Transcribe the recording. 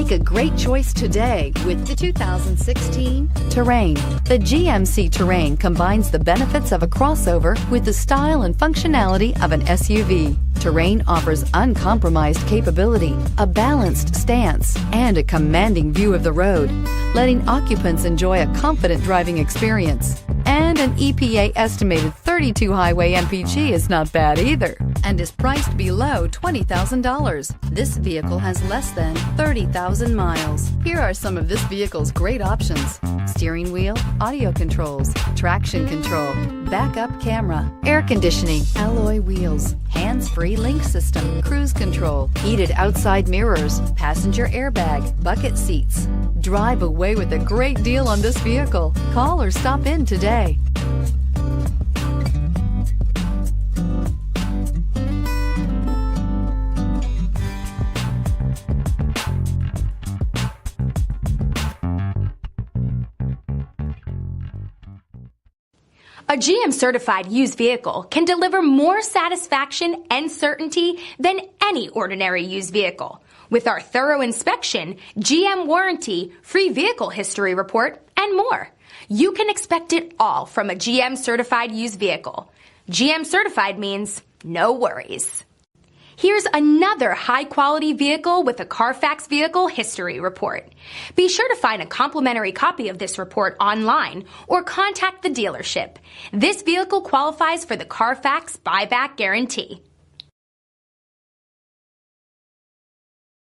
Make a great choice today with the 2016 Terrain. The GMC Terrain combines the benefits of a crossover with the style and functionality of an SUV. Terrain offers uncompromised capability, a balanced stance, and a commanding view of the road, letting occupants enjoy a confident driving experience. And an EPA estimated 32 highway MPG is not bad either, and is priced below $20,000. This vehicle has less than 30,000 miles. Here are some of this vehicle's great options: steering wheel audio controls, traction control, backup camera, air conditioning, alloy wheels, hands-free link system, cruise control, heated outside mirrors, passenger airbag, bucket seats. Drive away with a great deal on this vehicle. Call or stop in today. A GM certified used vehicle can deliver more satisfaction and certainty than any ordinary used vehicle. With our thorough inspection, GM warranty, free vehicle history report, and more. You can expect it all from a GM certified used vehicle. GM certified means no worries. Here's another high-quality vehicle with a Carfax Vehicle History Report. Be sure to find a complimentary copy of this report online or contact the dealership. This vehicle qualifies for the Carfax Buyback Guarantee.